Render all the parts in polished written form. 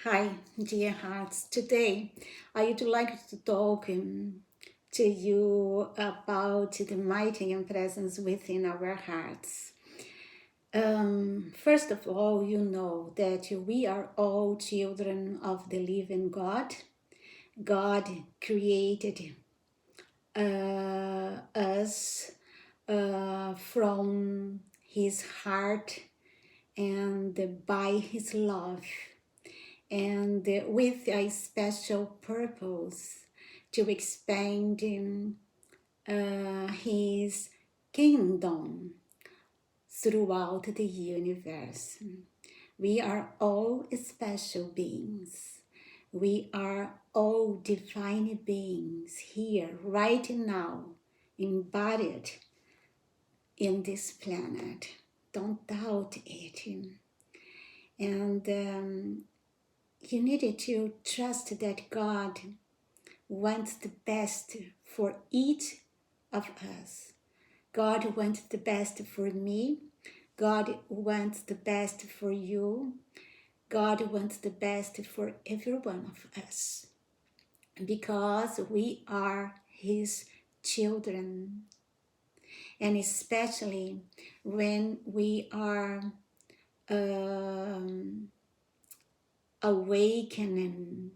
Hi, dear hearts. Today, I would like to talk to you about the mighty and presence within our hearts. First of all, you know that we are all children of the living God. God created us from His heart and by His love, and with a special purpose to expand his kingdom throughout the universe. We are all special beings. We are all divine beings here, right now, embodied in this planet. Don't doubt it. And you needed to trust that God wants the best for each of us. God wants the best for me. God wants the best for you. God wants the best for every one of us because we are His children. And especially when we are awakening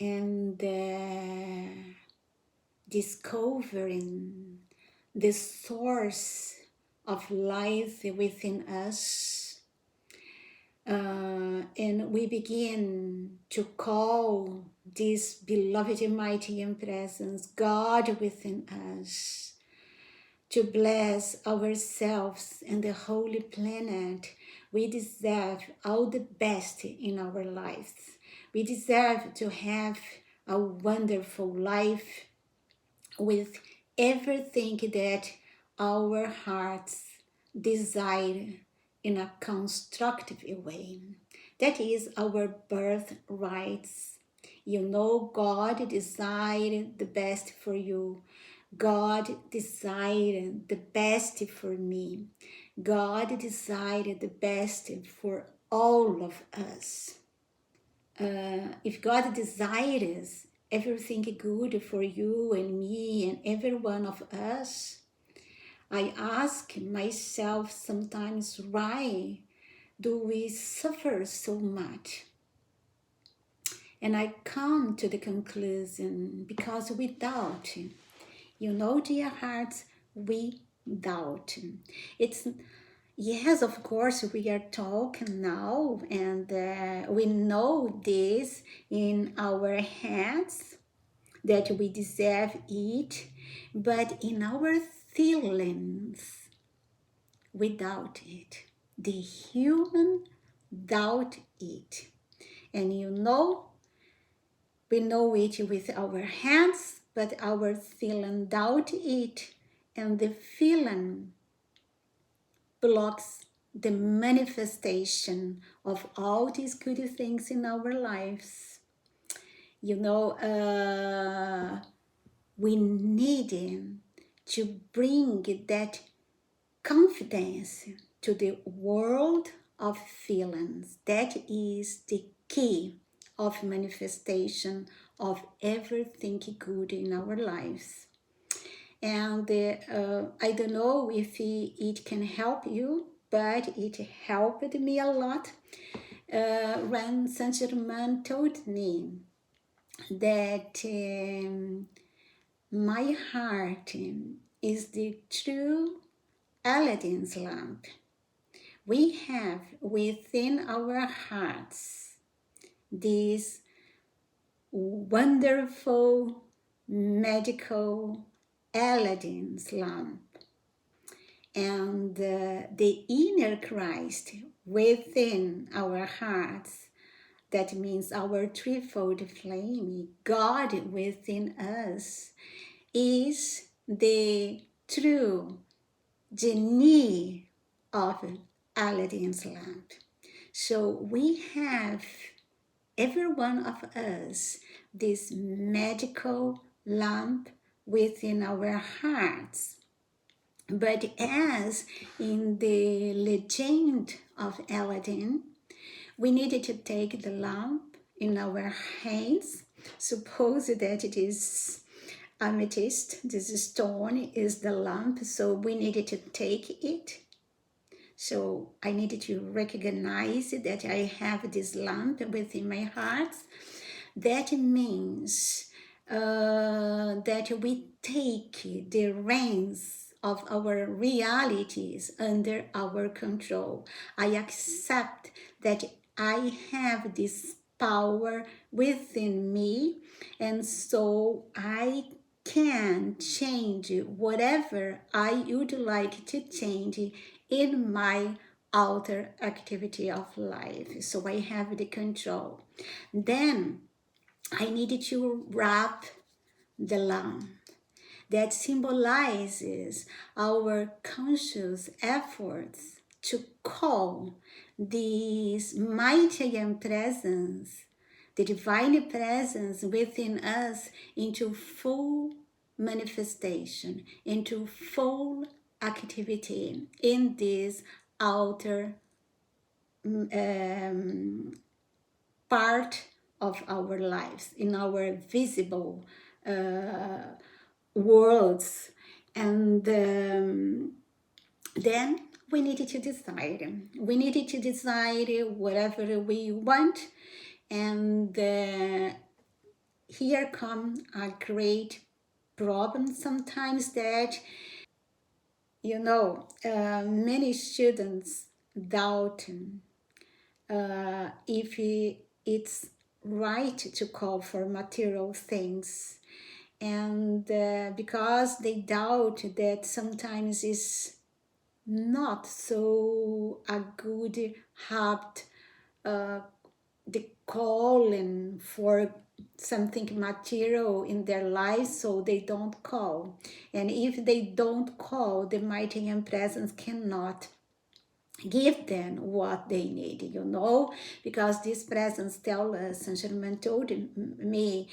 and discovering the source of life within us, and we begin to call this beloved, mighty and presence God within us to bless ourselves and the holy planet. We deserve all the best in our lives. We deserve to have a wonderful life with everything that our hearts desire in a constructive way. That is our birthrights. You know, God desired the best for you. God desired the best for me. God desired the best for all of us. If God desires everything good for you and me and every one of us, I ask myself sometimes, why do we suffer so much? And I come to the conclusion, because we doubt. You know, dear hearts, we doubt. It's Yes, of course, we are talking now, and we know this in our heads that we deserve it, but in our feelings, we doubt it. The human doubt it. And you know, we know it with our hands, but our feeling doubt it, and the feeling blocks the manifestation of all these good things in our lives. You know, we need to bring that confidence to the world of feelings. That is the key of manifestation of everything good in our lives. And I don't know if it can help you, but it helped me a lot when Saint Germain told me that my heart is the true Aladdin's lamp. We have within our hearts this wonderful magical Aladdin's lamp, and the inner Christ within our hearts. That means our threefold flame, God within us, is the true Genie of Aladdin's lamp. So we have, every one of us, this magical lamp within our hearts. But as in the legend of Aladdin, We needed to take the lamp in our hands. Suppose that it is amethyst, this stone is the lamp, so we needed to take it. So I needed to recognize that I have this lamp within my heart. That means that we take the reins of our realities under our control. I accept that I have this power within me, and so I can change whatever I would like to change in my outer activity of life. So I have the control. Then I needed to wrap the lamp that symbolizes our conscious efforts to call this mighty and presence, the divine presence within us, into full manifestation, into full activity in this outer part of our lives, in our visible worlds. And then we needed to decide. We needed to decide whatever we want. And here come a great problem sometimes, that many students doubt if it's right to call for material things, and because they doubt that sometimes it's not so a good habit, the calling for something material in their lives, so they don't call. And if they don't call, the mighty and presence cannot give them what they need, because this presence tell us, Saint Germain told me,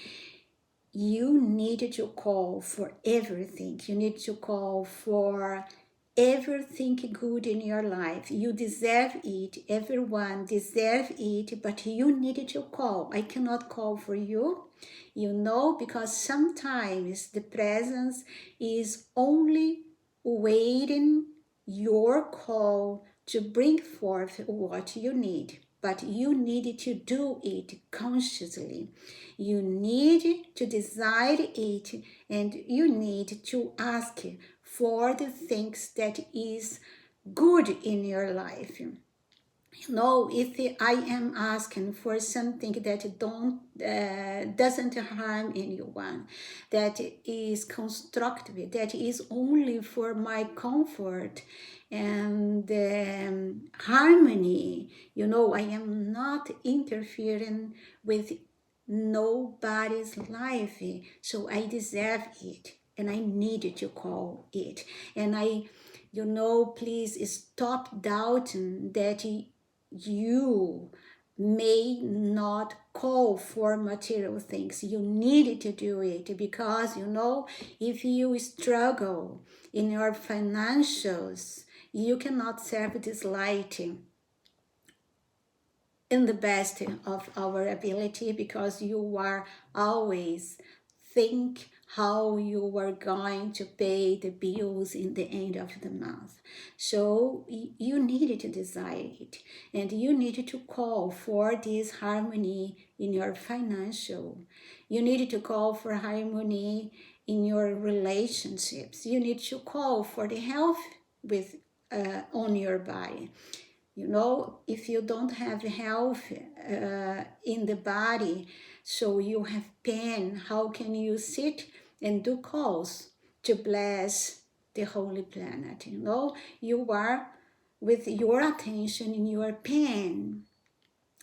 you need to call for everything. You need to call for everything good in your life. You deserve it. Everyone deserve it, but you need to call. I cannot call for you, because sometimes the presence is only waiting your call to bring forth what you need. But you need to do it consciously. You need to desire it, and you need to ask for the things that is good in your life. If I am asking for something that doesn't harm anyone, that is constructive, that is only for my comfort and harmony, I am not interfering with nobody's life, so I deserve it, and I need to call it. And please stop doubting that you may not call for material things. You need to do it, because if you struggle in your financials, you cannot serve this light in the best of our ability, because you are always think how you are going to pay the bills in the end of the month. So you needed to desire it, and you needed to call for this harmony in your financial. You needed to call for harmony in your relationships. You need to call for the health with on your body. If you don't have health in the body, so you have pain, how can you sit and do calls to bless the holy planet? You are with your attention in your pain.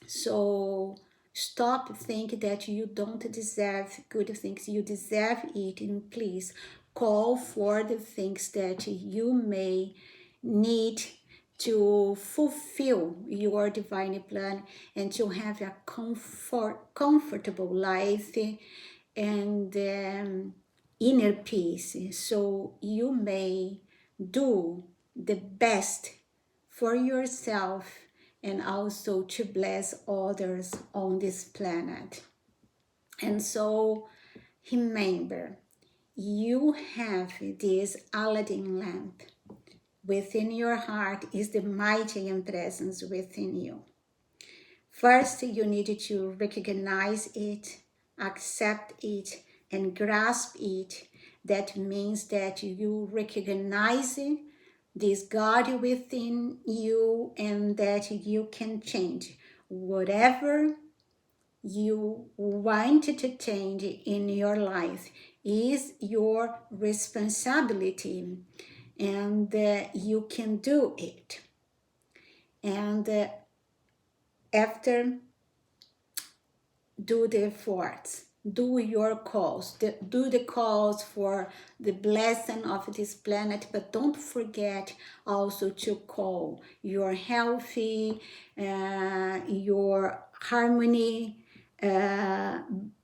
So stop thinking that you don't deserve good things. You deserve it, and please call for the things that you may need to fulfill your divine plan, and to have a comfortable life and inner peace, so you may do the best for yourself and also to bless others on this planet. And so remember, you have this Aladdin lamp. Within your heart is the mighty and presence within you. First, you need to recognize it, accept it, and grasp it. That means that you recognize this God within you and that you can change whatever you want to change in your life is your responsibility, and you can do it. And after, do the efforts, do your calls, do the calls for the blessing of this planet, but don't forget also to call your healthy, your harmony,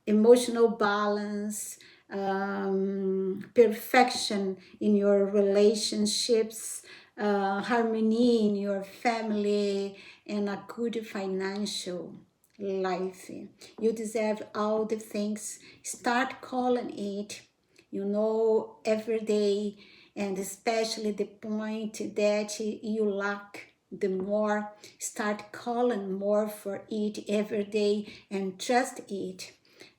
emotional balance, perfection in your relationships, harmony in your family, and a good financial life. You deserve all the things. Start calling it, every day, and especially the point that you lack, the more, start calling more for it every day and trust it.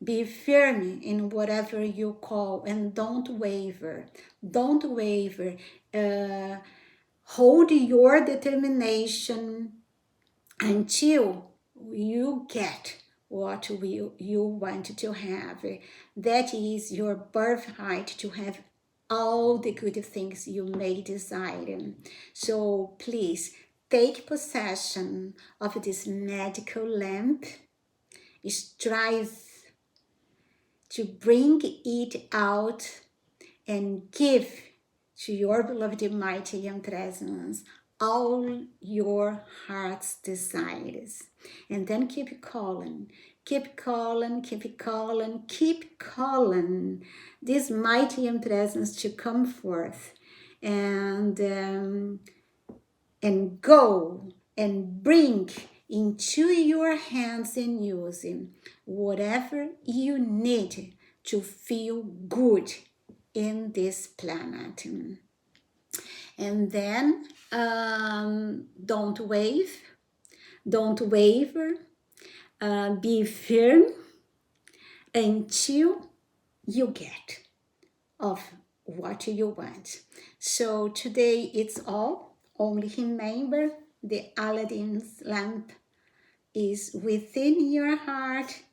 Be firm in whatever you call and don't waver. Don't waver. Hold your determination until you get what you want to have. That is your birthright, to have all the good things you may desire. So please take possession of this magical lamp. Strive to bring it out and give to your beloved mighty and presence all your heart's desires. And then keep calling, keep calling, keep calling, keep calling this mighty and presence to come forth and go and bring into your hands and using whatever you need to feel good in this planet. And then don't waver, be firm until you get of what you want. So today it's all. Only remember, the Aladdin's lamp is within your heart.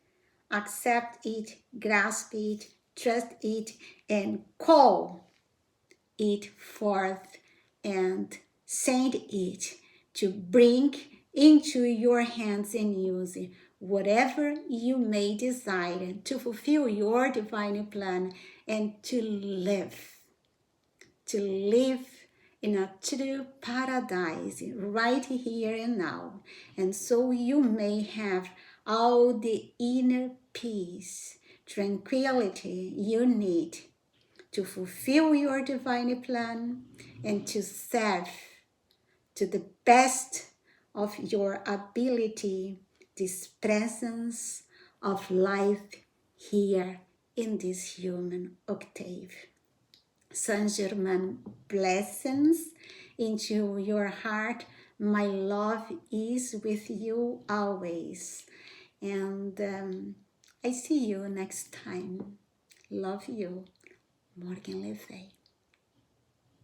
Accept it, grasp it, trust it, and call it forth and send it to bring into your hands and use whatever you may desire to fulfill your divine plan and to live in a true paradise right here and now. And so you may have all the inner peace, tranquility you need to fulfill your divine plan and to serve to the best of your ability this presence of life here in this human octave. Saint Germain blessings into your heart. My love is with you always. And I see you next time. Love you. Morgen Lefei.